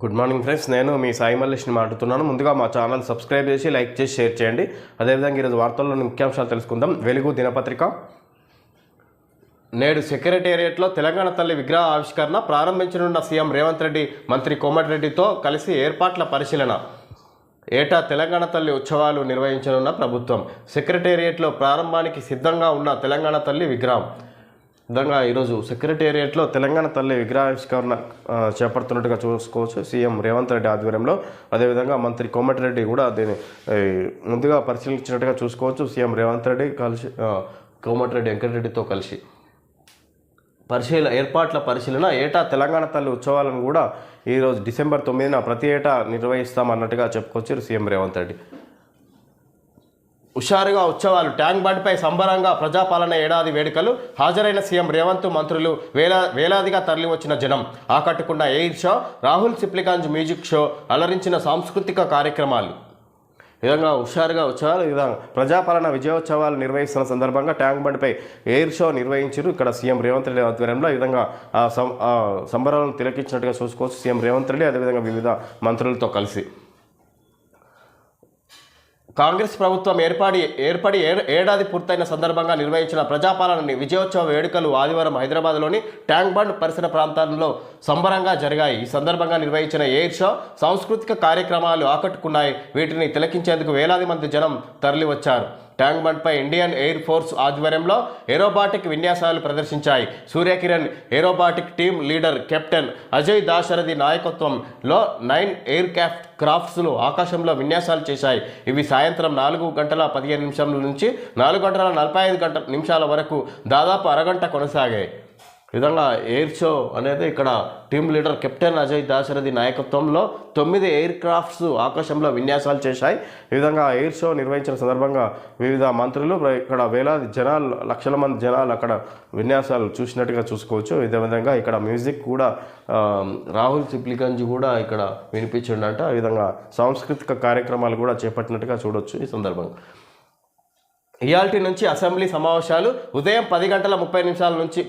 Good morning friends, నేను మీ సాయి మల్లేష్ని మాట్లాడుతున్నాను. ముందుగా మా ఛానల్ సబ్స్క్రైబ్ చేసి లైక్ చేసి షేర్ చేయండి. అదేవిధంగా ఈరోజు వార్తల్లోని ముఖ్యాంశాలు తెలుసుకుందాం. వెలుగు దినపత్రిక. నేడు సెక్రటేరియట్లో తెలంగాణ తల్లి విగ్రహ ఆవిష్కరణ ప్రారంభించనున్న సీఎం రేవంత్ రెడ్డి మంత్రి కోమటిరెడ్డితో కలిసి ఏర్పాట్ల పరిశీలన. ఏటా తెలంగాణ తల్లి ఉత్సవాలు నిర్వహించనున్న ప్రభుత్వం. సెక్రటేరియట్లో ప్రారంభానికి సిద్ధంగా ఉన్న తెలంగాణ తల్లి విగ్రహం. విధంగా ఈరోజు సెక్రటేరియట్లో తెలంగాణ తల్లి విగ్రహావిష్కరణ చేపడుతున్నట్టుగా చూసుకోవచ్చు సీఎం రేవంత్ రెడ్డి ఆధ్వర్యంలో. అదేవిధంగా మంత్రి కోమటిరెడ్డి కూడా దీన్ని ముందుగా పరిశీలించినట్టుగా చూసుకోవచ్చు. సీఎం రేవంత్ రెడ్డి కలిసి కోమటిరెడ్డి వెంకటరెడ్డితో కలిసి ఏర్పాట్ల పరిశీలన. ఏటా తెలంగాణ తల్లి ఉత్సవాలను కూడా ఈరోజు డిసెంబర్ 9న ప్రతి ఏటా నిర్వహిస్తామన్నట్టుగా చెప్పుకోవచ్చు సీఎం రేవంత్ రెడ్డి. హుషారుగా ఉత్సవాలు. ట్యాంక్ బండ్పై సంబరంగా ప్రజాపాలన ఏడాది వేడుకలు. హాజరైన సీఎం రేవంత్, మంత్రులు, వేలాదిగా తరలివచ్చిన జనం. ఆకట్టుకున్న air show, Rahul Sipligunj music show, అలరించిన సాంస్కృతిక కార్యక్రమాలు. విధంగా హుషారుగా ఉత్సవాలు. విధంగా ప్రజాపాలన విజయోత్సవాలు నిర్వహిస్తున్న సందర్భంగా ట్యాంక్ బండ్పై ఎయిర్ షో నిర్వహించారు ఇక్కడ సీఎం రేవంత్ రెడ్డి ఆధ్వర్యంలో. ఈ విధంగా సంబరాలను తిలకించినట్టుగా చూసుకోవచ్చు సీఎం రేవంత్ రెడ్డి అదేవిధంగా వివిధ మంత్రులతో కలిసి. కాంగ్రెస్ ప్రభుత్వం ఏర్పడి ఏడాది పూర్తయిన సందర్భంగా నిర్వహించిన ప్రజాపాలన విజయోత్సవ వేడుకలు ఆదివారం హైదరాబాద్లోని ట్యాంక్ బండ్ పరిసర ప్రాంతాల్లో సంబరంగా జరిగాయి. ఈ సందర్భంగా నిర్వహించిన ఎయిర్ షో, సాంస్కృతిక కార్యక్రమాలు ఆకట్టుకున్నాయి. వీటిని తిలకించేందుకు వేలాది మంది జనం తరలివచ్చారు. ట్యాంక్ బండ్పై ఇండియన్ ఎయిర్ ఫోర్స్ ఆధ్వర్యంలో ఏరోబాటిక్ విన్యాసాలు ప్రదర్శించాయి. Suryakiran aerobatic team leader captain Ajay Dasharathi నాయకత్వంలో 9 ఎయిర్ క్రాఫ్ట్స్లు ఆకాశంలో విన్యాసాలు చేశాయి. ఇవి సాయంత్రం 4:15 నుంచి 4:45 వరకు దాదాపు అరగంట కొనసాగాయి. విధంగా ఎయిర్ షో అనేది ఇక్కడ team leader captain Ajay Dasharathi నాయకత్వంలో 9 ఎయిర్ క్రాఫ్ట్స్ ఆకాశంలో విన్యాసాలు చేశాయి. ఈ విధంగా ఎయిర్ షో నిర్వహించిన సందర్భంగా వివిధ మంత్రులు ఇక్కడ వేలాది జనాలు, లక్షల మంది జనాలు అక్కడ విన్యాసాలు చూసినట్టుగా చూసుకోవచ్చు. ఇదే విధంగా ఇక్కడ మ్యూజిక్ కూడా రాహుల్ సిప్లిగంజ్ కూడా ఇక్కడ వినిపించిందంట. ఈ విధంగా సాంస్కృతిక కార్యక్రమాలు కూడా చేపట్టినట్టుగా చూడవచ్చు. ఈ సందర్భంగా ఇయాల్టీ నుంచి అసెంబ్లీ సమావేశాలు ఉదయం 10:30 నుంచి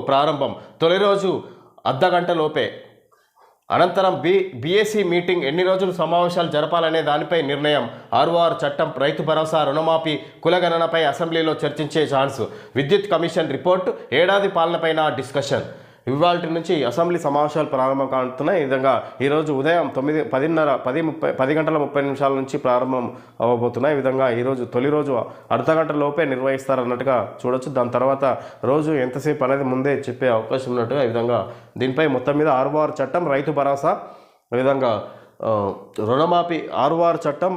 ప్రారంభం. తొలి రోజు అర్ధగంట లోపే. అనంతరం బీఎస్సీ మీటింగ్. ఎన్ని రోజులు సమావేశాలు జరపాలనే దానిపై నిర్ణయం. ఆర్ఓఆర్ చట్టం, రైతు భరోసా, రుణమాఫీ, కులగణనపై అసెంబ్లీలో చర్చించే ఛాన్స్. విద్యుత్ కమిషన్ రిపోర్టు, ఏడాది పాలనపైన డిస్కషన్. ఇవాల్టి నుంచి అసెంబ్లీ సమావేశాలు ప్రారంభం కానుతున్నాయి. ఈ విధంగా ఈరోజు ఉదయం 10:30 నుంచి ప్రారంభం అవ్వబోతున్నాయి. ఈ విధంగా ఈరోజు తొలి రోజు అర్ధగంట లోపే నిర్వహిస్తారన్నట్టుగా చూడొచ్చు. దాని తర్వాత రోజు ఎంతసేపు అనేది ముందే చెప్పే అవకాశం ఉన్నట్టుగా. ఈ విధంగా దీనిపై మొత్తం మీద ఆర్ఓఆర్ చట్టం, రైతు భరోసా, ఈ విధంగా రుణమాఫీ, ఆర్ఓఆర్ చట్టం,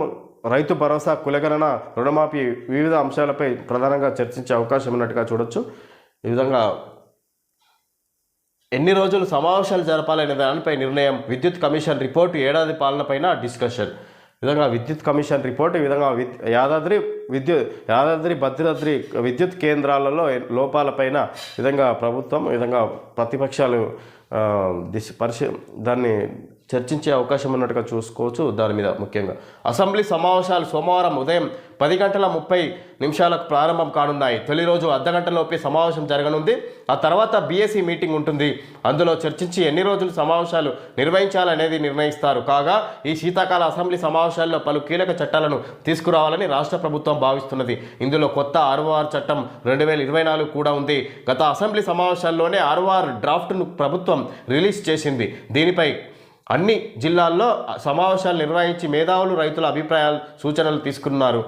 రైతు భరోసా, కులగణన, రుణమాఫీ వివిధ అంశాలపై ప్రధానంగా చర్చించే అవకాశం ఉన్నట్టుగా చూడొచ్చు. ఈ విధంగా ఎన్ని రోజులు సమావేశాలు జరపాలనే దానిపై నిర్ణయం. విద్యుత్ కమిషన్ రిపోర్టు, ఏడాది పాలనపైన డిస్కషన్. ఈ విధంగా విద్యుత్ కమిషన్ రిపోర్టు, ఈ విధంగా యాదాద్రి భద్రాద్రి విద్యుత్ కేంద్రాలలో లోపాలపైన విధంగా ప్రభుత్వం, ఈ విధంగా ప్రతిపక్షాలు దాన్ని చర్చించే అవకాశం ఉన్నట్టుగా చూసుకోవచ్చు. దాని మీద ముఖ్యంగా అసెంబ్లీ సమావేశాలు సోమవారం ఉదయం 10:30 ప్రారంభం కానున్నాయి. తొలి రోజు అర్ధగంటలోపే సమావేశం జరగనుంది. ఆ తర్వాత బీఎస్సీ మీటింగ్ ఉంటుంది. అందులో చర్చించి ఎన్ని రోజులు సమావేశాలు నిర్వహించాలనేది నిర్ణయిస్తారు. కాగా ఈ శీతాకాల అసెంబ్లీ సమావేశాల్లో పలు కీలక చట్టాలను తీసుకురావాలని రాష్ట్ర ప్రభుత్వం భావిస్తున్నది. ఇందులో కొత్త ఆర్ఓఆర్ చట్టం 2024 కూడా ఉంది. గత అసెంబ్లీ సమావేశాల్లోనే ఆర్ఓఆర్ డ్రాఫ్ట్ను ప్రభుత్వం రిలీజ్ చేసింది. దీనిపై అన్ని జిల్లాల్లో సమావేశాలు నిర్వహించి మేధావులు, రైతుల అభిప్రాయాలు, సూచనలు తీసుకున్నారు.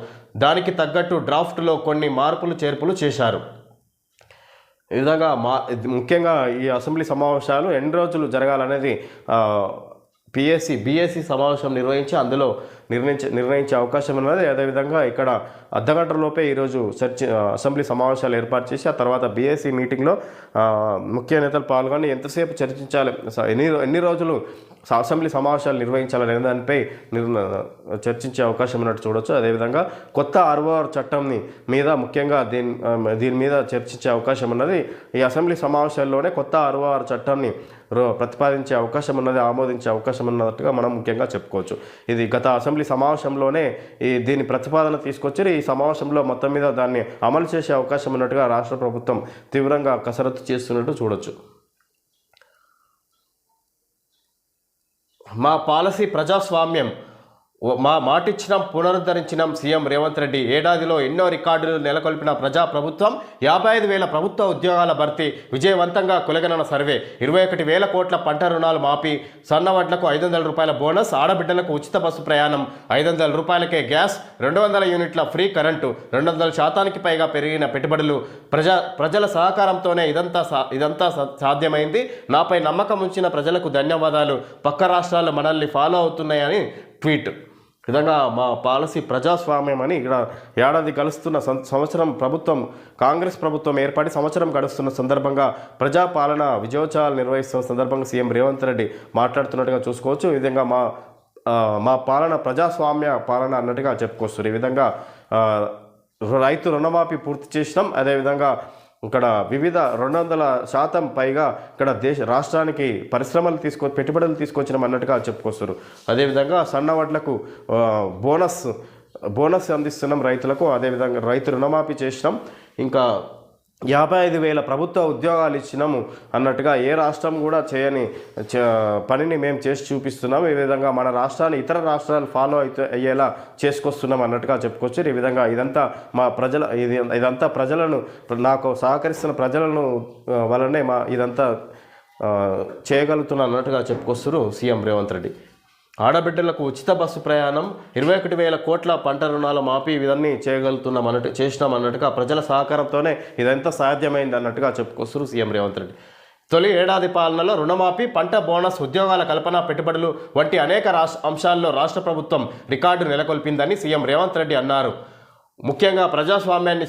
దానికి తగ్గట్టు డ్రాఫ్ట్లో కొన్ని మార్పులు చేర్పులు చేశారు. ఈ విధంగా ముఖ్యంగా ఈ అసెంబ్లీ సమావేశాలు ఎన్ని రోజులు జరగాలనేది బీఎస్సీ సమావేశం నిర్వహించి అందులో నిర్ణయించే అవకాశం ఉన్నది. అదేవిధంగా ఇక్కడ అర్ధగంటలోపే ఈరోజు అసెంబ్లీ సమావేశాలు ఏర్పాటు చేసి ఆ తర్వాత బీఎస్సీ మీటింగ్లో ముఖ్య నేతలు పాల్గొని ఎంతసేపు చర్చించాలి, ఎన్ని రోజులు అసెంబ్లీ సమావేశాలు నిర్వహించాలనే దానిపై చర్చించే అవకాశం ఉన్నట్టు చూడవచ్చు. అదేవిధంగా కొత్త ఆర్ఓఆర్ చట్టం మీద ముఖ్యంగా దీని మీద చర్చించే అవకాశం ఉన్నది. ఈ అసెంబ్లీ సమావేశాల్లోనే కొత్త ఆర్ఓఆర్ చట్టాన్ని ప్రతిపాదించే అవకాశం ఉన్నది, ఆమోదించే అవకాశం ఉన్నట్టుగా మనం ముఖ్యంగా చెప్పుకోవచ్చు. ఇది గత అసెంబ్లీ సమావేశంలోనే దీని ప్రతిపాదన తీసుకొచ్చి ఈ సమావేశంలో మొత్తం మీద దాన్ని అమలు చేసే అవకాశం ఉన్నట్టుగా రాష్ట్ర ప్రభుత్వం తీవ్రంగా కసరత్తు చేస్తున్నట్టు చూడొచ్చు. మా పాలసీ ప్రజాస్వామ్యం, మా మాటిచ్చినాం పునరుద్ధరించినాం సీఎం రేవంత్ రెడ్డి. ఏడాదిలో ఎన్నో రికార్డులు నెలకొల్పిన ప్రజా ప్రభుత్వం. 55,000 ప్రభుత్వ ఉద్యోగాల భర్తీ, విజయవంతంగా కులగణన సర్వే, 21,000 కోట్ల పంట రుణాలు మాఫీ, సన్నవడ్లకు 500 రూపాయల బోనస్, ఆడబిడ్డలకు ఉచిత బస్సు ప్రయాణం, 500 రూపాయలకే గ్యాస్, 200 యూనిట్ల ఫ్రీ కరెంటు, 200% పైగా పెరిగిన పెట్టుబడులు. ప్రజల సహకారంతోనే ఇదంతా సాధ్యమైంది. నాపై నమ్మకం ఉంచిన ప్రజలకు ధన్యవాదాలు. పక్క రాష్ట్రాలు మనల్ని ఫాలో అవుతున్నాయని ట్వీట్. విధంగా మా పాలసీ ప్రజాస్వామ్యం అని ఇక్కడ ఏడాది గడుస్తున్న సంవత్సరం ప్రభుత్వం, కాంగ్రెస్ ప్రభుత్వం ఏర్పడి సంవత్సరం గడుస్తున్న సందర్భంగా ప్రజాపాలన విజయోత్సవాలు నిర్వహిస్తున్న సందర్భంగా సీఎం రేవంత్ రెడ్డి మాట్లాడుతున్నట్టుగా చూసుకోవచ్చు. ఈ విధంగా మా పాలన ప్రజాస్వామ్య పాలన అన్నట్టుగా చెప్పుకొస్తారు. ఈ విధంగా రైతు రుణమాఫీ పూర్తి చేసినాం. అదేవిధంగా ఇక్కడ వివిధ 200% పైగా ఇక్కడ రాష్ట్రానికి పరిశ్రమలు పెట్టుబడులు తీసుకొచ్చినాం అన్నట్టుగా చెప్పుకొస్తారు. అదేవిధంగా సన్నవడ్లకు బోనస్ అందిస్తున్నాం రైతులకు. అదేవిధంగా రైతు రుణమాఫీ చేసినాం. ఇంకా 55,000 ప్రభుత్వ ఉద్యోగాలు ఇచ్చినాము అన్నట్టుగా ఏ రాష్ట్రం కూడా చేయని పనిని మేము చేసి చూపిస్తున్నాం. ఈ విధంగా మన రాష్ట్రాన్ని ఇతర రాష్ట్రాలు ఫాలో అయ్యేలా చేసుకొస్తున్నాం అన్నట్టుగా చెప్పుకోవచ్చు. ఈ విధంగా ఇదంతా ప్రజలను, నాకు సహకరిస్తున్న ప్రజలను వలనే ఇదంతా చేయగలుగుతున్నా అన్నట్టుగా చెప్పుకొస్తారు సీఎం రేవంత్ రెడ్డి. ఆడబిడ్డలకు ఉచిత బస్సు ప్రయాణం, 21,000 కోట్ల పంట రుణాల మాఫీ, ఇవన్నీ చేసినాం అన్నట్టుగా ప్రజల సహకారంతోనే ఇదంతా సాధ్యమైంది అన్నట్టుగా చెప్పుకొస్తారు సీఎం రేవంత్ రెడ్డి. తొలి ఏడాది పాలనలో రుణమాఫీ, పంట బోనస్, ఉద్యోగాల కల్పన, పెట్టుబడులు వంటి అనేక అంశాల్లో రాష్ట్ర ప్రభుత్వం రికార్డు నెలకొల్పిందని సీఎం రేవంత్ రెడ్డి అన్నారు. ముఖ్యంగా ప్రజాస్వామ్యాన్ని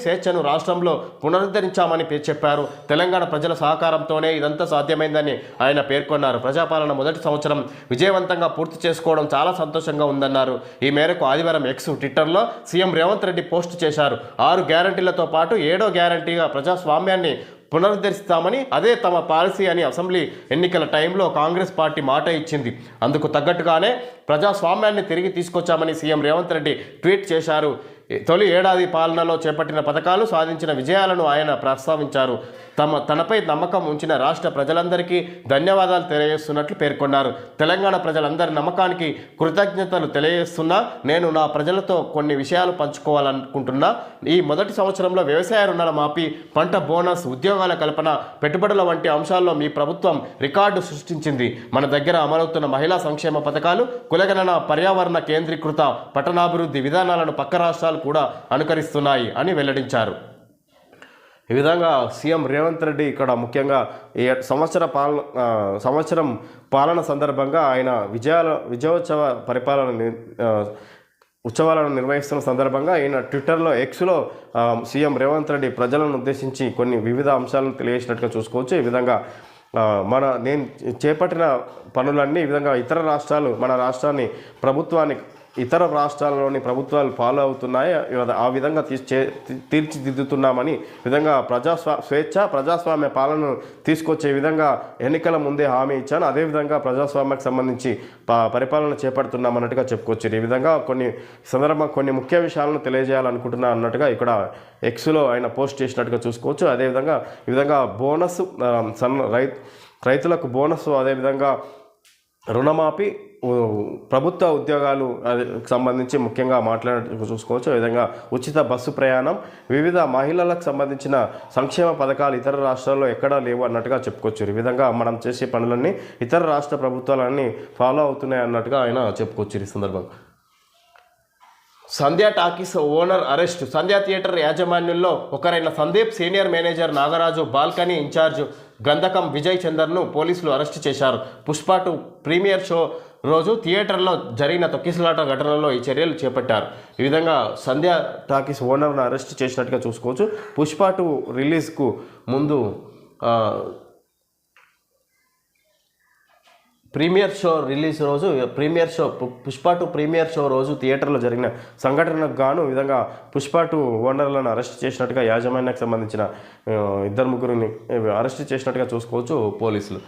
స్వేచ్ఛను రాష్ట్రంలో పునరుద్ధరించామని చెప్పారు. తెలంగాణ ప్రజల సహకారంతోనే ఇదంతా సాధ్యమైందని ఆయన పేర్కొన్నారు. ప్రజాపాలన మొదటి సంవత్సరం విజయవంతంగా పూర్తి చేసుకోవడం చాలా సంతోషంగా ఉందన్నారు. ఈ మేరకు ఆదివారం ట్విట్టర్లో సీఎం రేవంత్ రెడ్డి పోస్టు చేశారు. 6 గ్యారంటీలతో పాటు 7వ గ్యారంటీగా ప్రజాస్వామ్యాన్ని పునరుద్ధరిస్తామని, అదే తమ పాలసీ అని అసెంబ్లీ ఎన్నికల టైంలో కాంగ్రెస్ పార్టీ మాట ఇచ్చింది. అందుకు తగ్గట్టుగానే ప్రజాస్వామ్యాన్ని తిరిగి తీసుకొచ్చామని సీఎం రేవంత్ రెడ్డి ట్వీట్ చేశారు. తొలి ఏడాది పాలనలో చేపట్టిన పథకాలు, సాధించిన విజయాలను ఆయన ప్రస్తావించారు. తనపై నమ్మకం ఉంచిన రాష్ట్ర ప్రజలందరికీ ధన్యవాదాలు తెలియజేస్తున్నట్లు పేర్కొన్నారు. తెలంగాణ ప్రజలందరి నమ్మకానికి కృతజ్ఞతలు తెలియజేస్తున్నా. నేను నా ప్రజలతో కొన్ని విషయాలు పంచుకోవాలనుకుంటున్నా. ఈ మొదటి సంవత్సరంలో వ్యవసాయ రుణాల మాఫీ, పంట బోనస్, ఉద్యోగాల కల్పన, పెట్టుబడుల వంటి అంశాల్లో మీ ప్రభుత్వం రికార్డు సృష్టించింది. మన దగ్గర అమలవుతున్న మహిళా సంక్షేమ పథకాలు, కులగణన, పర్యావరణ కేంద్రీకృత పట్టణాభివృద్ధి విధానాలను పక్క రాష్ట్రాలు కూడా అనుకరిస్తున్నాయి అని వెల్లడించారు. ఈ విధంగా సీఎం రేవంత్ రెడ్డి ఇక్కడ ముఖ్యంగా సంవత్సరం పాలన సందర్భంగా ఆయన విజయోత్సవ ఉత్సవాలను నిర్వహిస్తున్న సందర్భంగా ఆయన ట్విట్టర్లో ఎక్స్లో సీఎం రేవంత్ రెడ్డి ప్రజలను ఉద్దేశించి కొన్ని వివిధ అంశాలను తెలియజేసినట్టుగా చూసుకోవచ్చు. ఈ విధంగా నేను చేపట్టిన పనులన్నీ ఈ విధంగా ఇతర రాష్ట్రాలు మన రాష్ట్రాన్ని ప్రభుత్వాన్ని ఇతర రాష్ట్రాల్లోని ప్రభుత్వాలు ఫాలో అవుతున్నాయి. ఆ విధంగా తీర్చిదిద్దుతున్నామని విధంగా ప్రజాస్వామ్య పాలనను తీసుకొచ్చే విధంగా ఎన్నికల ముందే హామీ ఇచ్చాను. అదేవిధంగా ప్రజాస్వామ్యానికి సంబంధించి పరిపాలన చేపడుతున్నామన్నట్టుగా చెప్పుకోవచ్చు. ఈ విధంగా కొన్ని ముఖ్య విషయాలను తెలియజేయాలనుకుంటున్నా అన్నట్టుగా ఇక్కడ ఎక్స్లో ఆయన పోస్ట్ చేసినట్టుగా చూసుకోవచ్చు. అదేవిధంగా ఈ విధంగా బోనస్, రైతులకు బోనస్, అదేవిధంగా రుణమాఫీ, ప్రభుత్వ ఉద్యోగాలు సంబంధించి ముఖ్యంగా మాట్లాడినట్టు చూసుకోవచ్చు. ఈ విధంగా ఉచిత బస్సు ప్రయాణం, వివిధ మహిళలకు సంబంధించిన సంక్షేమ పథకాలు ఇతర రాష్ట్రాల్లో ఎక్కడా లేవు అన్నట్టుగా చెప్పుకోవచ్చు. ఈ విధంగా మనం చేసే పనులన్నీ ఇతర రాష్ట్ర ప్రభుత్వాలన్నీ ఫాలో అవుతున్నాయి అన్నట్టుగా ఆయన చెప్పుకోవచ్చు. ఈ సందర్భంగా Sandhya talkies owner arrest. Sandhya theatre యాజమాన్యంలో ఒకరైన Sandeep, senior manager Nagaraju, balcony incharge Gandhakam Vijay చందర్ను పోలీసులు అరెస్టు చేశారు. పుష్ప 2 ప్రీమియర్ షో రోజు థియేటర్లో జరిగిన తొక్కిసలాట ఘటనలో ఈ చర్యలు చేపట్టారు. ఈ విధంగా సంధ్యా టాకీస్ ఓనర్ను అరెస్ట్ చేసినట్టుగా చూసుకోవచ్చు. పుష్ప 2 రిలీజ్కు ముందు పుష్ప 2 ప్రీమియర్ షో రోజు థియేటర్లో జరిగిన సంఘటనకు గాను విధంగా పుష్ప 2 ఓనర్లను అరెస్ట్ చేసినట్టుగా యాజమాన్యానికి సంబంధించిన 2-3 అరెస్ట్ చేసినట్టుగా చూసుకోవచ్చు పోలీసులు.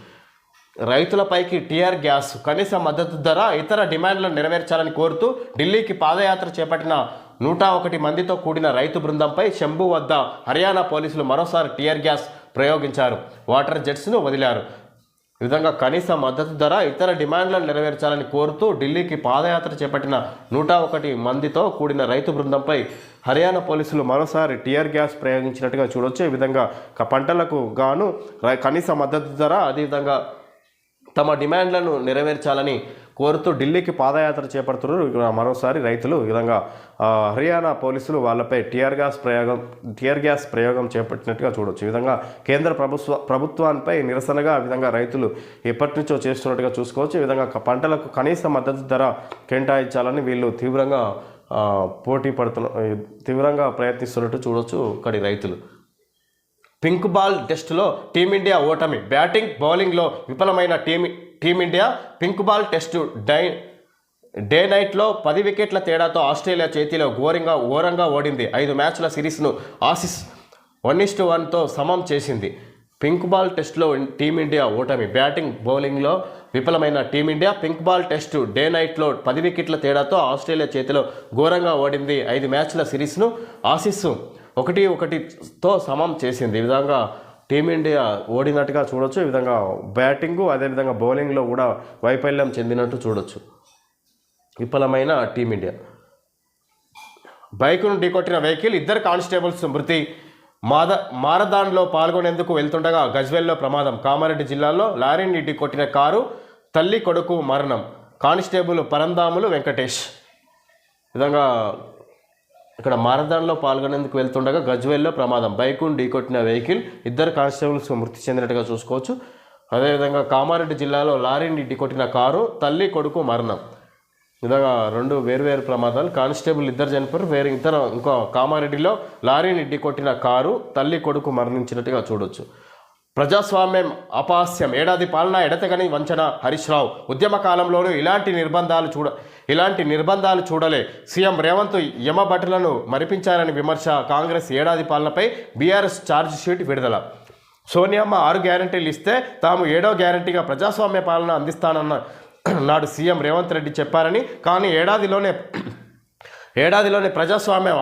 రైతులపైకి టీఆర్ గ్యాస్, కనీస మద్దతు ధర, ఇతర డిమాండ్లను నెరవేర్చాలని కోరుతూ ఢిల్లీకి పాదయాత్ర చేపట్టిన 101 మందితో కూడిన రైతు బృందంపై శంభు వద్ద హర్యానా పోలీసులు మరోసారి టీఆర్ గ్యాస్ ప్రయోగించారు. వాటర్ జెట్స్ను వదిలారు. ఈ విధంగా కనీస మద్దతు ధర, ఇతర డిమాండ్లను నెరవేర్చాలని కోరుతూ ఢిల్లీకి పాదయాత్ర చేపట్టిన 101 మందితో కూడిన రైతు బృందంపై హర్యానా పోలీసులు మరోసారి టియర్ గ్యాస్ ప్రయోగించినట్టుగా చూడొచ్చు. ఈ విధంగా పంటలకు గాను కనీస మద్దతు ధర, అదేవిధంగా తమ డిమాండ్లను నెరవేర్చాలని కోరుతూ ఢిల్లీకి పాదయాత్ర చేపడుతున్నారు మరోసారి రైతులు. ఈ విధంగా హర్యానా పోలీసులు వాళ్ళపై టియర్ గ్యాస్ ప్రయోగం చేపట్టినట్టుగా చూడవచ్చు. ఈ విధంగా కేంద్ర ప్రభుత్వానికి నిరసనగా ఈ విధంగా రైతులు ఎప్పటి నుంచో చేస్తున్నట్టుగా చూసుకోవచ్చు. ఈ విధంగా పంటలకు కనీస మద్దతు ధర కేటాయించాలని వీళ్ళు తీవ్రంగా ప్రయత్నిస్తున్నట్టు చూడవచ్చు ఇక్కడి రైతులు. పింక్ బాల్ టెస్టులో టీమిండియా ఓటమి, బ్యాటింగ్ బౌలింగ్లో విఫలమైన team India pink ball test day నైట్లో 10 వికెట్ల తేడాతో ఆస్ట్రేలియా చేతిలో ఘోరంగా ఓడింది. 5 మ్యాచ్ల సిరీస్ను ఆసీస్ 1-1తో సమం చేసింది. పింక్ బాల్ టెస్టులో టీమిండియా ఓటమి, బ్యాటింగ్ బౌలింగ్లో విఫలమైన team India pink ball test day నైట్లో 10 వికెట్ల తేడాతో ఆస్ట్రేలియా చేతిలో ఘోరంగా ఓడింది. 5 మ్యాచ్ల సిరీస్ను ఆసీస్ 1-1తో సమం చేసింది. ఈ విధంగా టీమిండియా ఓడినట్టుగా చూడొచ్చు. ఈ విధంగా బ్యాటింగు అదేవిధంగా బౌలింగ్లో కూడా వైఫల్యం చెందినట్టు చూడొచ్చు విఫలమైన టీమిండియా. బైకును ఢీకొట్టిన వెహికల్, 2 కానిస్టేబుల్స్ మృతి. మారథాన్లో పాల్గొనేందుకు వెళ్తుండగా గజ్వేల్లో ప్రమాదం. కామారెడ్డి జిల్లాలో లారీని ఢీకొట్టిన కారు, తల్లి కొడుకు మరణం. కానిస్టేబుల్ పరందాములు వెంకటేష్. విధంగా ఇక్కడ మారథాన్లో పాల్గొనేందుకు వెళ్తుండగా గజ్వేల్లో ప్రమాదం. బైకును ఢీకొట్టిన వెహికల్, 2 కానిస్టేబుల్స్ మృతి చెందినట్టుగా చూసుకోవచ్చు. అదేవిధంగా కామారెడ్డి జిల్లాలో లారీని ఢీకొట్టిన కారు, తల్లి కొడుకు మరణం. విధంగా 2 వేర్వేరు ప్రమాదాలు. కానిస్టేబుల్ 2 చనిపోయారు, ఇంకో కామారెడ్డిలో లారీని ఢీకొట్టిన కారు, తల్లి కొడుకు మరణించినట్టుగా చూడొచ్చు. ప్రజాస్వామ్యం అపహాస్యం, ఏడాది పాలన ఎడతెగని వంచన హరీష్ రావు. ఉద్యమ కాలంలోనూ ఇలాంటి నిర్బంధాలు చూడలే. సీఎం రేవంత్ యమభటులను మరిపించారని విమర్శ. కాంగ్రెస్ ఏడాది పాలనపై బీఆర్ఎస్ ఛార్జ్ షీట్ విడుదల. సోనియమ్మ 6 గ్యారంటీలు ఇస్తే తాము 7వ గ్యారంటీగా ప్రజాస్వామ్య పాలన అందిస్తానన్న నాడు సీఎం రేవంత్ రెడ్డి చెప్పారని, కానీ ఏడాదిలోనే ప్రజాస్వామ్యం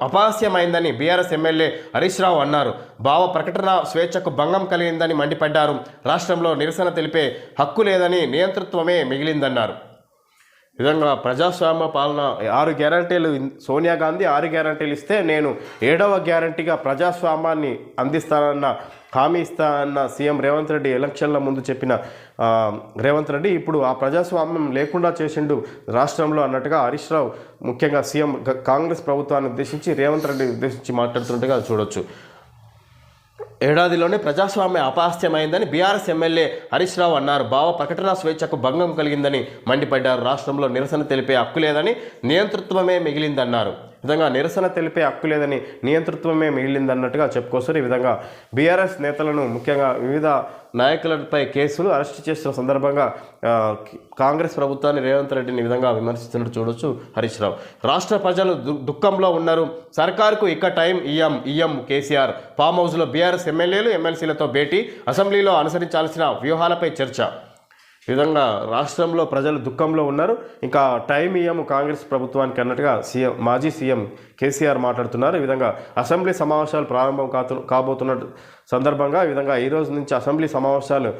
అపహాస్యమైందని బీఆర్ఎస్ ఎమ్మెల్యే హరీష్ రావు అన్నారు. భావ ప్రకటన స్వేచ్ఛకు భంగం కలిగిందని మండిపడ్డారు. రాష్ట్రంలో నిరసన తెలిపే హక్కు లేదని, నియంతృత్వమే మిగిలిందన్నారు. విధంగా ప్రజాస్వామ్య పాలన 6 గ్యారంటీలు సోనియా గాంధీ 6 గ్యారంటీలు ఇస్తే నేను 7వ గ్యారంటీగా ప్రజాస్వామ్యాన్ని అందిస్తానన్న హామీ ఇస్తానన్న సీఎం రేవంత్ రెడ్డి ఎలక్షన్ల ముందు చెప్పిన రేవంత్ రెడ్డి ఇప్పుడు ఆ ప్రజాస్వామ్యం లేకుండా చేసిండు రాష్ట్రంలో అన్నట్టుగా హరీష్ రావు ముఖ్యంగా సీఎం కాంగ్రెస్ ప్రభుత్వాన్ని ఉద్దేశించి రేవంత్ రెడ్డి ఉద్దేశించి మాట్లాడుతున్నట్టుగా చూడొచ్చు. ఏడాదిలోనే ప్రజాస్వామ్య అపహాస్యమైందని బీఆర్ఎస్ ఎమ్మెల్యే హరీష్ రావు అన్నారు. భావ ప్రకటన స్వేచ్ఛకు భంగం కలిగిందని మండిపడ్డారు. రాష్ట్రంలో నిరసన తెలిపే హక్కు లేదని, నియంతృత్వమే మిగిలిందన్నారు. విధంగా నిరసన తెలిపే హక్కు లేదని, నియంతృత్వమే మిగిలిందన్నట్టుగా చెప్పుకోస్తారు. ఈ విధంగా బీఆర్ఎస్ నేతలను ముఖ్యంగా వివిధ నాయకులపై కేసులు అరెస్ట్ చేస్తున్న సందర్భంగా కాంగ్రెస్ ప్రభుత్వాన్ని రేవంత్ రెడ్డిని ఈ విధంగా విమర్శిస్తున్నట్టు చూడొచ్చు హరీష్ రావు. రాష్ట్ర ప్రజలు దుఃఖంలో ఉన్నారు. సర్కార్కు ఇక టైం ఇయ్యం కేసీఆర్. ఫామ్ హౌస్లో బీఆర్ఎస్ ఎమ్మెల్యేలు ఎమ్మెల్సీలతో భేటీ. అసెంబ్లీలో అనుసరించాల్సిన వ్యూహాలపై చర్చ. ఈ విధంగా రాష్ట్రంలో ప్రజలు దుఃఖంలో ఉన్నారు, ఇంకా టైం ఇయ్యము కాంగ్రెస్ ప్రభుత్వానికి అన్నట్టుగా మాజీ సీఎం కేసీఆర్ మాట్లాడుతున్నారు. ఈ విధంగా అసెంబ్లీ సమావేశాలు ప్రారంభం కాబోతున్న సందర్భంగా ఈ విధంగా ఈ రోజు నుంచి అసెంబ్లీ సమావేశాలు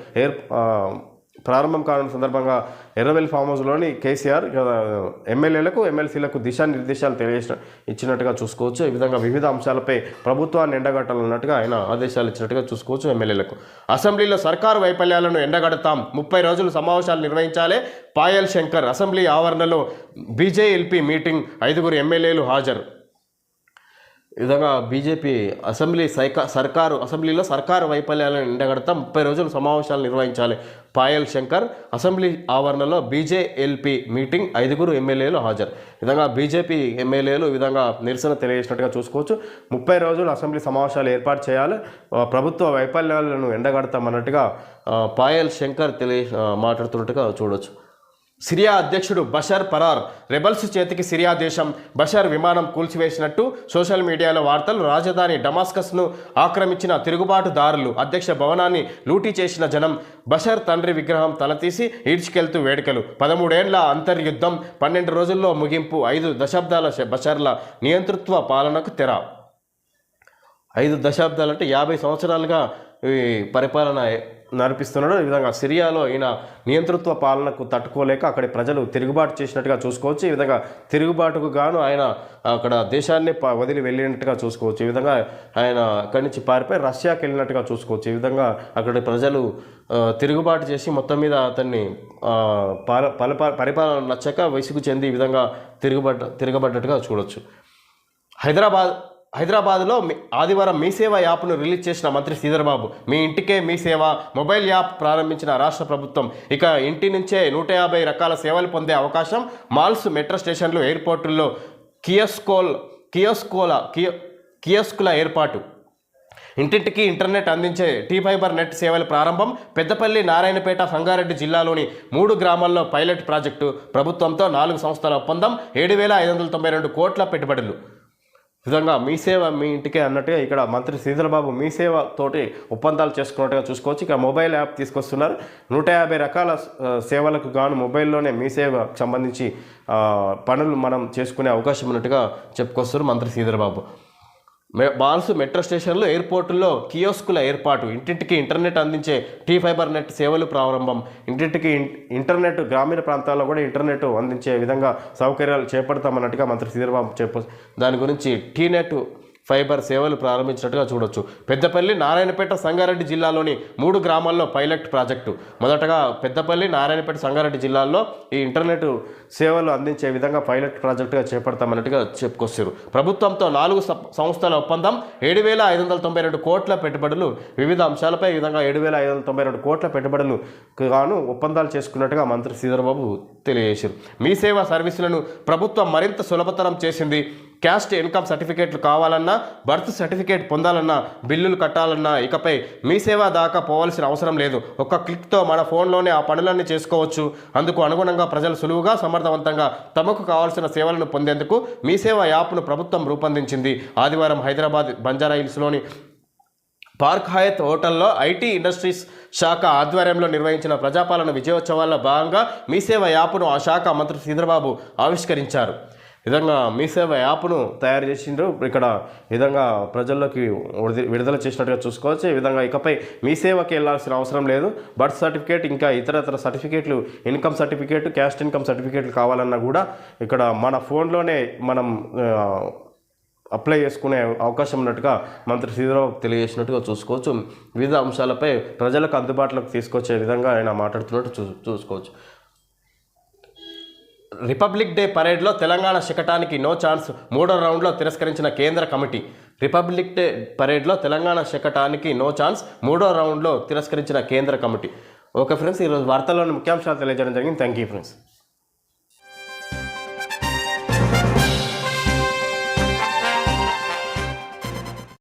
ప్రారంభం కానున్న సందర్భంగా ఎర్రవెల్లి ఫామ్ హౌస్లోని కేసీఆర్ ఎమ్మెల్యేలకు ఎమ్మెల్సీలకు దిశానిర్దేశాలు ఇచ్చినట్టుగా చూసుకోవచ్చు. ఈ విధంగా వివిధ అంశాలపై ప్రభుత్వాన్ని ఎండగట్టాలన్నట్టుగా ఆయన ఆదేశాలు ఇచ్చినట్టుగా చూసుకోవచ్చు ఎమ్మెల్యేలకు. అసెంబ్లీలో సర్కారు వైఫల్యాలను ఎండగడతాం, 30 రోజులు సమావేశాలు నిర్వహించాలి. పాయల్ శంకర్. అసెంబ్లీ ఆవరణలో బీజేఎల్పీ మీటింగ్, 5 ఎమ్మెల్యేలు హాజరు. ఈ విధంగా బీజేపీ అసెంబ్లీలో సర్కారు వైఫల్యాలను ఎండగడతాం, 30 రోజులు సమావేశాలు నిర్వహించాలి. పాయల్ శంకర్. అసెంబ్లీ ఆవరణలో బీజేఎల్పీ మీటింగ్, 5 ఎమ్మెల్యేలు హాజరు. ఈ విధంగా బీజేపీ ఎమ్మెల్యేలు ఈ విధంగా నిరసన తెలియజేసినట్టుగా చూసుకోవచ్చు. 30 రోజులు అసెంబ్లీ సమావేశాలు ఏర్పాటు చేయాలి, ప్రభుత్వ వైఫల్యాలను ఎండగడతామన్నట్టుగా పాయల్ శంకర్ మాట్లాడుతున్నట్టుగా చూడవచ్చు. సిరియా అధ్యక్షుడు బషర్ పరార్. రెబల్స్ చేతికి సిరియా దేశం. బషర్ విమానం కూల్చివేసినట్టు సోషల్ మీడియాలో వార్తలు. రాజధాని డమాస్కస్ను ఆక్రమించిన తిరుగుబాటుదారులు. అధ్యక్ష భవనాన్ని లూటీ చేసిన జనం. బషర్ తండ్రి విగ్రహం తలతీసి ఈడ్చుకెళ్తూ వేడుకలు. 13 ఏళ్ల అంతర్యుద్ధం 12 రోజుల్లో ముగింపు. 5 దశాబ్దాల బషర్ల నియంతృత్వ పాలనకు తెర. 5 దశాబ్దాలంటే 50 సంవత్సరాలుగా ఈ పరిపాలన నడిపిస్తున్నాడు. ఈ విధంగా సిరియాలో ఈయన నియంతృత్వ పాలనకు తట్టుకోలేక అక్కడి ప్రజలు తిరుగుబాటు చేసినట్టుగా చూసుకోవచ్చు. ఈ విధంగా తిరుగుబాటుకు గాను ఆయన అక్కడ దేశాన్ని వదిలి వెళ్ళినట్టుగా చూసుకోవచ్చు. ఈ విధంగా ఆయన అక్కడి నుంచి పారిపోయి రష్యాకి వెళ్ళినట్టుగా చూసుకోవచ్చు. ఈ విధంగా అక్కడి ప్రజలు తిరుగుబాటు చేసి మొత్తం మీద అతన్ని పరిపాలన నచ్చక విసుగు చెంది ఈ విధంగా తిరగబడ్డట్టుగా చూడొచ్చు. హైదరాబాద్లో ఆదివారం మీ సేవ యాప్ను రిలీజ్ చేసిన మంత్రి శ్రీధర్ బాబు మీ ఇంటికే మీ సేవ మొబైల్ యాప్ ప్రారంభించిన రాష్ట్ర ప్రభుత్వం ఇక ఇంటి నుంచే 150 రకాల సేవలు పొందే అవకాశం, మాల్స్, మెట్రో స్టేషన్లు, ఎయిర్పోర్టుల్లో కియోస్కుల ఏర్పాటు, ఇంటింటికి ఇంటర్నెట్ అందించే టీ-ఫైబర్ నెట్ సేవల ప్రారంభం, పెద్దపల్లి, నారాయణపేట, సంగారెడ్డి జిల్లాలోని 3 గ్రామాల్లో పైలట్ ప్రాజెక్టు, ప్రభుత్వంతో 4 సంస్థల ఒప్పందం, 7,592 కోట్ల పెట్టుబడులు. విధంగా మీ సేవ మీ ఇంటికే అన్నట్టుగా ఇక్కడ మంత్రి శ్రీధర్ బాబు మీ సేవ తోటి ఒప్పందాలు చేసుకున్నట్టుగా చూసుకోవచ్చు. ఇక మొబైల్ యాప్ తీసుకొస్తున్నారు. 150 రకాల సేవలకు గాను మొబైల్లోనే మీ సేవకు సంబంధించి పనులు మనం చేసుకునే అవకాశం ఉన్నట్టుగా చెప్పుకొస్తారు మంత్రి శ్రీధర్ బాబు. మాల్స్, మెట్రో స్టేషన్లు, ఎయిర్పోర్టుల్లో కియోస్కుల ఏర్పాటు, ఇంటింటికి ఇంటర్నెట్ అందించే టీ-ఫైబర్ నెట్ సేవలు ప్రారంభం, ఇంటింటికి ఇంటర్నెట్, గ్రామీణ ప్రాంతాల్లో కూడా ఇంటర్నెట్ అందించే విధంగా సౌకర్యాలు చేపడతామన్నట్టుగా మంత్రి శ్రీధర్ బాబు దాని గురించి టీ-నెట్ ఫైబర్ సేవలు ప్రారంభించినట్టుగా చూడొచ్చు. పెద్దపల్లి, నారాయణపేట, సంగారెడ్డి జిల్లాలోని 3 గ్రామాల్లో పైలట్ ప్రాజెక్టు. మొదటగా పెద్దపల్లి, నారాయణపేట, సంగారెడ్డి జిల్లాల్లో ఈ ఇంటర్నెట్ సేవలు అందించే విధంగా పైలట్ ప్రాజెక్టుగా చేపడతామన్నట్టుగా చెప్పుకొస్తారు. ప్రభుత్వంతో 4 సంస్థల ఒప్పందం, 7,592 కోట్ల పెట్టుబడులు, వివిధ అంశాలపై ఈ విధంగా 7,592 కోట్ల పెట్టుబడులు గాను ఒప్పందాలు చేసుకున్నట్టుగా మంత్రి శ్రీధర్ బాబు తెలియజేశారు. మీ సేవా సర్వీసులను ప్రభుత్వం మరింత సులభతరం చేసింది. క్యాస్ట్ ఇన్కమ్ సర్టిఫికేట్లు కావాలన్నా, బర్త్ సర్టిఫికేట్ పొందాలన్నా, బిల్లులు కట్టాలన్నా ఇకపై మీ సేవ దాకా పోవాల్సిన అవసరం లేదు. ఒక్క క్లిక్తో మన ఫోన్లోనే ఆ పనులన్నీ చేసుకోవచ్చు. అందుకు అనుగుణంగా ప్రజలు సులువుగా, సమర్థవంతంగా తమకు కావాల్సిన సేవలను పొందేందుకు మీ సేవ యాప్ను ప్రభుత్వం రూపొందించింది. ఆదివారం హైదరాబాద్ బంజారాహిల్స్లోని పార్క్ హయత్ హోటల్లో ఐటీ ఇండస్ట్రీస్ శాఖ ఆధ్వర్యంలో నిర్వహించిన ప్రజాపాలన విజయోత్సవాల్లో భాగంగా మీ సేవ యాప్ను ఆ శాఖ మంత్రి శ్రీధర్ బాబు ఆవిష్కరించారు. విధంగా మీ సేవ యాప్ను తయారు చేసిండ్రు. ఇక్కడ విధంగా ప్రజల్లోకి విడుదల చేసినట్టుగా చూసుకోవచ్చు. ఈ విధంగా ఇకపై మీ సేవకి వెళ్ళాల్సిన అవసరం లేదు. బర్త్ సర్టిఫికేట్, ఇంకా ఇతర సర్టిఫికేట్లు, ఇన్కమ్ సర్టిఫికేట్, క్యాస్ట్ ఇన్కమ్ సర్టిఫికేట్లు కావాలన్నా కూడా ఇక్కడ మన ఫోన్లోనే మనం అప్లై చేసుకునే అవకాశం ఉన్నట్టుగా మంత్రి శ్రీధర్ తెలియజేసినట్టుగా చూసుకోవచ్చు. వివిధ అంశాలపై ప్రజలకు అందుబాటులోకి తీసుకొచ్చే విధంగా ఆయన మాట్లాడుతున్నట్టు చూసుకోవచ్చు. రిపబ్లిక్ డే పరేడ్లో తెలంగాణ శకటానికి నో ఛాన్స్, 3వ రౌండ్లో తిరస్కరించిన కేంద్ర కమిటీ. రిపబ్లిక్ డే పరేడ్లో తెలంగాణ శకటానికి నో ఛాన్స్, 3వ రౌండ్లో తిరస్కరించిన కేంద్ర కమిటీ. ఓకే ఫ్రెండ్స్, ఈరోజు వార్తల్లోని ముఖ్యాంశాలు తెలియజేయడం జరిగింది. Thank you friends.